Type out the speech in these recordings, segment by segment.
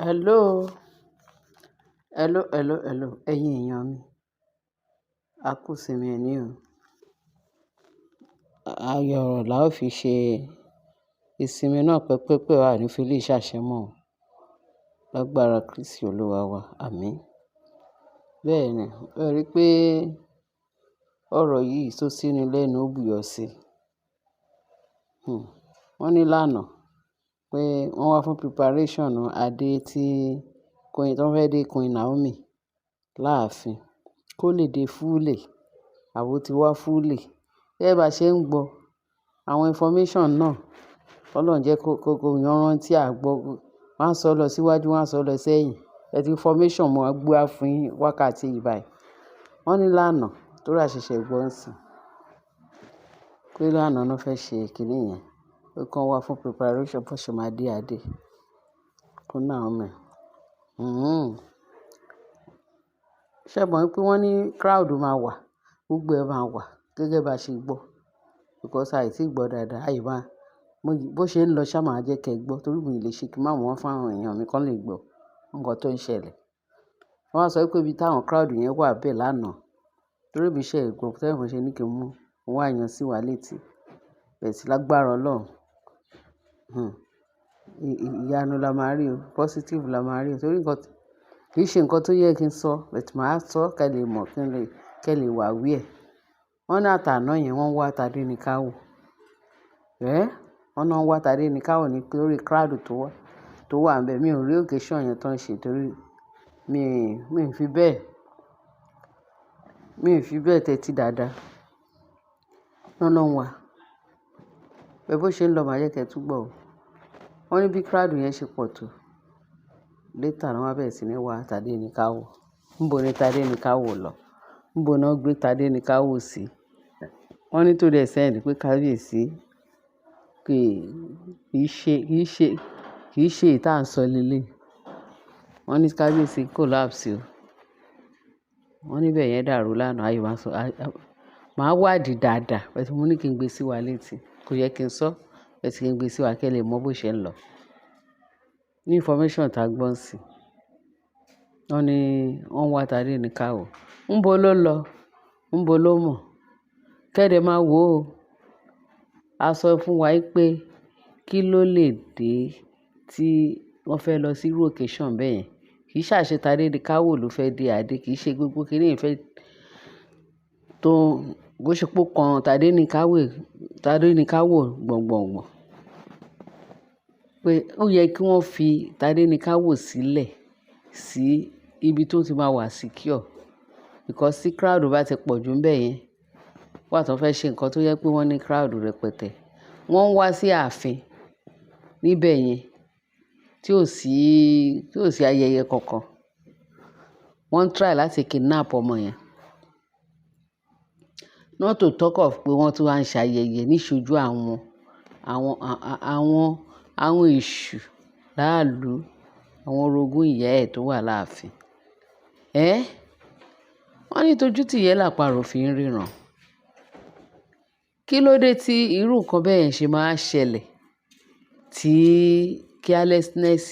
Hello, hello, ẹ̀yin èèyàn mi, a kú ìsinmi ẹní o. Ayọ̀ ọ̀rọ̀ la ó fi ṣe ìsinmi náà pẹ́pẹ́pẹ́ wa ní fi lè ṣàṣemọ́ o. Lágbára Kristi Olúwa wa, àmín. Bẹ́ẹ̀ ni, ẹ rí i pé ọ̀rọ̀ yìí tó sí ni lẹ́nu ó buyọ̀ sí. Wọ́n ní lánàá pé wọ́n wá fún preparation adé tí Queen tó fẹ́ dé Queen Naomi láàfin kó lè dé fúlè, àbó ti wá fúlè. Gẹ́gẹ́ bá ṣe ń gbọ́ àwọn information náà, Ọlọ́run jẹ́ kó yanrantí a gbọ́. Wọ́n á sọ lọ síwájú, wọ́n á sọ lọ sẹ́yìn. Ẹ ti information mo á gbé wá fún yín wákàtí yìí báyìí. Wọ́n ní lánàá tó rà ṣẹ̀ṣẹ̀ gbọ́ ń sìn pé lánàá náà fẹ́ ṣe kìíní yẹn, pé kí wọ́n wá fún preparation bó ṣe máa dé adé fún Naomi. Ṣé mọ̀ pé wọ́n ní crowd máa wà, gbogbo ẹ̀ máa wà gẹ́gẹ́ bá ṣe gbọ́. Because àìtí gbọ́ dáadáa, àyè máa bó ṣe ń lọ ṣá máa jẹ́ kẹ́ gbọ́ torí mi ò lè ṣe kí má wọ́n fún àwọn èèyàn mi kán lè gbọ́ nǹkan tó ń ṣẹlẹ̀. Wọ́n á sọ pé ibi táwọn crowd yẹn wà bẹ́ẹ̀ lánàá torí bí iṣẹ́ ìgbọ́ tẹ́lẹ̀ mo ṣe ní kí n mú wá yan sí wa létí. Bẹ́ẹ̀ sì lágbára Ọlọ́run. Ìyanu la máa rí o, positive la máa rí o torí nǹkan kì í ṣe nǹkan tó yẹ kí n sọ, but màá sọ kẹ́ lè mọ̀ kẹ́ lè wà aware. Wọ́n ní àtàná yẹn wọ́n wá Tadé ní káwò. Wọ́n náà wá Tadé ní káwò ní pé orí crowd tó wà ńbẹ̀. Mi ò rí occasion yẹn tó ń ṣe torí mi ò fi bẹ́ẹ̀ tẹ́tí dáadáa. Wọ́n náà wá. Bẹ́ẹ̀ bó ṣe ń lọ máa jẹ́ kẹ́ túbọ̀ o. Wọ́n ní bí crowd yẹn ṣe pọ̀ tó. Later ni wọ́n bẹ̀rẹ̀ sí ní wá Tadé ní káwò. Níbo ni Tadé ní káwò lọ? Níbo náà gbé Tadé ní káwò sí? Wọ́n ní tó dẹ̀ send pé kábíyèsí kì í ṣe ìta ń sọ lélẹ̀. Wọ́n ní kábíyèsí collapse o. Wọ́n ní bẹ́ẹ̀ yẹn dàrú lánàá, ayé máa sọ. Màá wádìí dáadáa, bẹ́ẹ̀ mo ní kí n gbé sí wa létí. Kò yẹ kí n sọ, bẹ́ẹ̀ sì kí n gbé sí wa kí ẹ lè mọ̀ bó ṣe ń lọ. Ní information tá gbọ́ ń sìn. Wọ́n ní wọ́n wá Tadé ní káwò. Níbo ló lọ? Níbo ló mọ̀? Kẹ́dẹ̀ máa wò ó. A sọ fún wa pé kí ló lè dé tí wọ́n fẹ́ lọ sí irú occasion bẹ́ẹ̀ yẹn. Kì í ṣàṣe Tadé ní káwò ló fẹ́ dé adé, kì í ṣe gbogbo kíní ìfẹ́ tó bó ṣe pó kan Tadé ní káwò gbọ̀ngbọ̀ngbọ̀n. Pé ó yẹ kí wọ́n fi Tadé ní káwò sílẹ̀ sí ibi tó ti máa wà secure. Because tí crowd bá ti pọ̀ jù ńbẹ̀ yẹn, wà tó fẹ́ ṣe nǹkan tó yẹ pé wọ́n ní crowd rẹpẹtẹ. Wọ́n ń wá sí ààfin níbẹ̀ yẹn tí ò sí ayẹyẹ kankan. Wọ́n ń try láti kidnap ọmọ yẹn. Not to talk of pé wọ́n tún wá ń ṣayẹyẹ níṣojú àwọn èṣù láàlú, àwọn orogún ìyá ẹ̀ tó wà láàfin. Wọ́n ní tójú tìyẹ́ làparò fi ń ríran. Kí ló dé tí irú nǹkan bẹ́ẹ̀ yẹn ṣe máa ṣẹlẹ̀ tí carelessness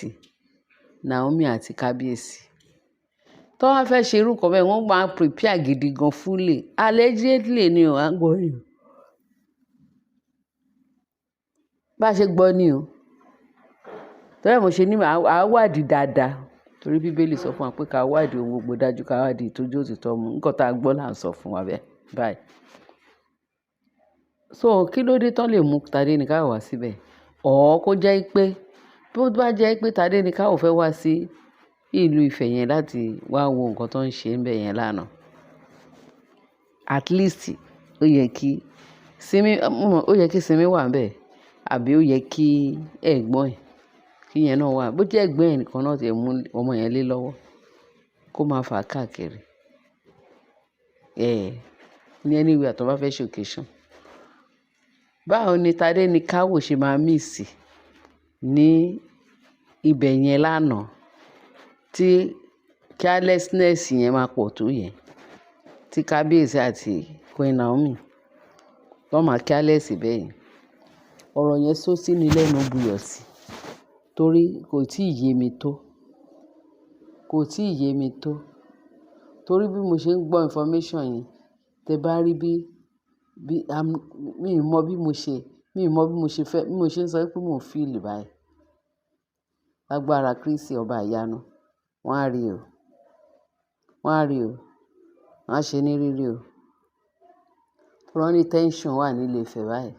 Naomi àti kábíyèsí? Tó wá fẹ́ ṣe irú nǹkan bẹ́ẹ̀ wọ́n máa prepare gidi gan fully. Allegedly ni o, à ń gbọ́ ni o. Bá ṣe gbọ́ ni o. Torí mo ṣe ní à wádìí dáadáa torí Bíbélì sọ fún wa pé ká wádìí ohun gbogbo dájú ká wádìí ìtójú òtítọ́ mu. Nǹkan tá a gbọ́ là ń sọ fún wa báyìí. So kí ló dé tán lè mú Tadé ní káwò wá síbẹ̀? Kó jẹ́ pé bí ó bá jẹ́ pé Tadé ní káwò fẹ́ wá sí ìlú Ifẹ̀ yẹn láti wá wo nǹkan tó ń ṣe ńbẹ̀ yẹn lánàá. At least ó yẹ kí Simi wà ńbẹ̀ àbí ó yẹ kí ẹ̀gbọ́n ẹ̀ kí yẹn náà wà. Bó jẹ́ ẹ̀gbọ́n ẹ̀ nìkan náà tí ẹ mú ọmọ yẹn lé lọ́wọ́ kó máa fà káàkiri. Ní anywhere tó bá fẹ́ ṣe occasion. Báwo ni Tadé ní káwò ṣe máa miss ní ibẹ̀ yẹn lánàá tí carelessness yẹn máa pọ̀ tó yẹn? Tí kábíyèsí àti Queen Naomi wọ́n máa careless bẹ́ẹ̀ yẹn. Ọ̀rọ̀ yẹn sọ sí ni lẹ́nu buyọ̀ sí torí kò tí ì yé mi tó. kò tí ì yé mi tó. Torí bí mo ṣe ń gbọ́ information yẹn, tẹ bá rí mi ò mọ bí mo ṣe fẹ́, bí mo ṣe ń sọ pé mò ń feel báyìí. Lágbára Kristi ọba ìyanu, wọ́n á rí o. Wọ́n á ṣe ní rírí o. Wọ́n ní tension wà ní Ilé Ifẹ̀ báyìí.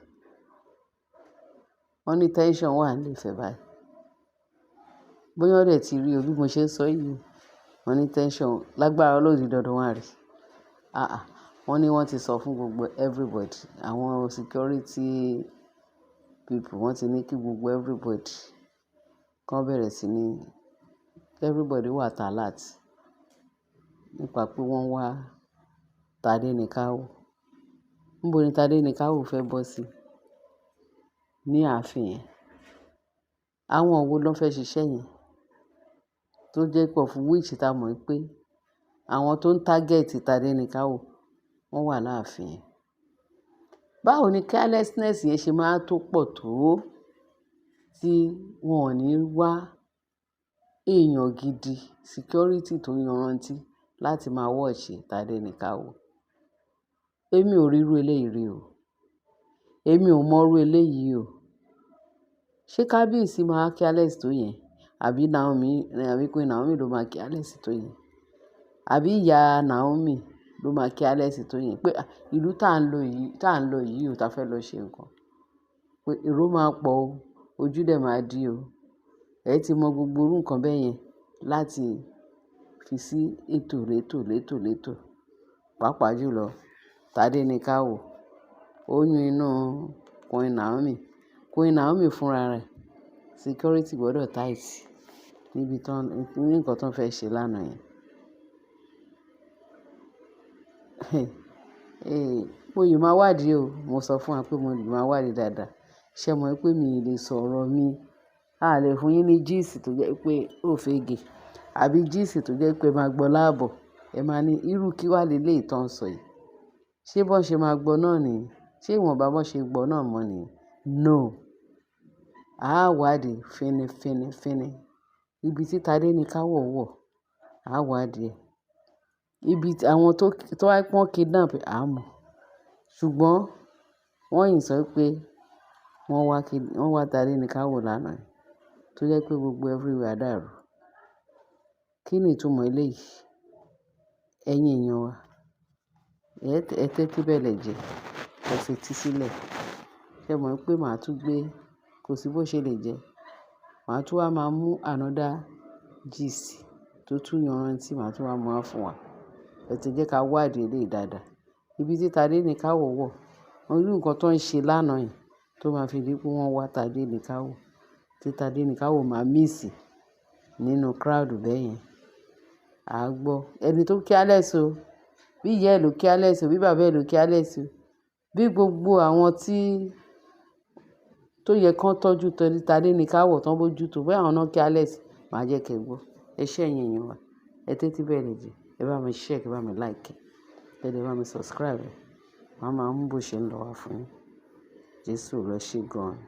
Bóyá wọ́n dẹ̀ ti rí o bí mo ṣe ń sọ yìí. Wọ́n ní tension, lágbára Ọlọ́run ó di dandan wọ́n á rí. Wọ́n ní wọ́n ti sọ fún gbogbo everybody, àwọn security people wọ́n ti ní kí gbogbo everybody kán bẹ̀rẹ̀ sí ní, everybody wà alert nípa pé wọ́n wá Tádéníkáwò. Níbo ni Tádéníkáwò fẹ́ bọ́ sí? Ní ààfin yẹn. Àwọn wo ló fẹ́ ṣiṣẹ́ yẹn? Tó jẹ́ pé of which ta mọ̀ pé àwọn tó ń target Tádéníkáwò wọ́n wà láàfin yẹn. Báwo ni carelessness yẹn ṣe máa tó pọ̀ tó tí wọn ò ní wá èèyàn gidi, security tó yanrantí láti máa watch Tádéníkáwò? Èmi ò rí irú eléyìí rí o. Èmi ò mọ irú eléyìí o. Ṣé kábíyèsí máa careless tó yẹn? Àbí Queen Naomi ló máa careless tó yẹn? Àbí ìyá Naomi ló máa careless tó yẹn? Pé ìlú tá ń lọ yìí o, ta fẹ́ lọ ṣe nǹkan. Pé èrò máa pọ̀ o, ojú dẹ̀ máa dí o. Ẹ ti mọ gbogbo irú nǹkan bẹ́ẹ̀ yẹn láti fi sí ètò. Pàápàá jùlọ Tádéníkáwò. Oyún inú Queen Naomi fúnra rẹ̀, security gbọdọ̀ tight ní nǹkan tó ń fẹ́ ṣe lánàá yẹn. Mo yìí máa wádìí o. Mo sọ fún wa pé mo yìí máa wádìí dáadáa. Ṣé mọ̀ pé mi ò lè sọ̀rọ̀ mi? A lè fún yín ní gist tó jẹ́ pé ó fege. Àbí gist tó jẹ́ pé máa gbọ́ láàbọ̀. Ẹ máa ní irú kí wá leléyìí tó ń sọ yìí. Ṣé bọ́n ṣe máa gbọ́ náà nìyẹn? Ṣé ìwọ̀nba bọ́n ṣe gbọ́ náà mọ́ nìyẹn? No. A á wádìí fíní. Ibi tí Tádéníkáwò wọ̀, a á wádìí ẹ̀. Ibi àwọn tó wá pọ́n kidnap, a mọ̀. Ṣùgbọ́n wọ́n yìí sọ pé wọ́n wá Tádéníkáwò lánàá, tó jẹ́ pé gbogbo everywhere dàrú. Kí ni ìtumọ̀ eléyìí? Ẹ̀yin èèyàn wa, ẹ tẹ́tí bẹ̀lẹ̀ jẹ, ẹ fetí sílẹ̀. Ṣé mọ̀ pé màá tún gbé, kò sí bó ṣe lè jẹ́. Màá tún wá máa mú another gist tó tún yanrantí, màá tún wá mú wá fún wa. Ẹ ti jẹ́ ká wádìí eléyìí dáadáa. Ibi tí Tádéníkáwò wọ̀, irú nǹkan tó ń ṣe lánàá yẹn tó máa fi di pé wọ́n wá Tádéníkáwò. Tí Tádéníkáwò máa miss nínú crowd bẹ́ẹ̀ yẹn. A gbọ́. Ẹni tó careless o. Bí ìyá ẹ̀ ló careless o, bí bàbá ẹ̀ ló careless o. Bí gbogbo àwọn tó yẹ kán tọ́jú Tádéníkáwò tán bójú tó, bóyá àwọn náà careless, màá jẹ́ kẹ́ gbọ́. Ẹ ṣé ẹ̀yin èèyàn wa. Ẹ tẹ́tí bẹ̀lẹ̀ jẹ. Ẹ bá mi share, ẹ bá mi like. Ẹ dẹ̀ bá mi subscribe. Màá máa mú bó ṣe ń lọ wá fún yín. Jésù lọ ṣe gan-an.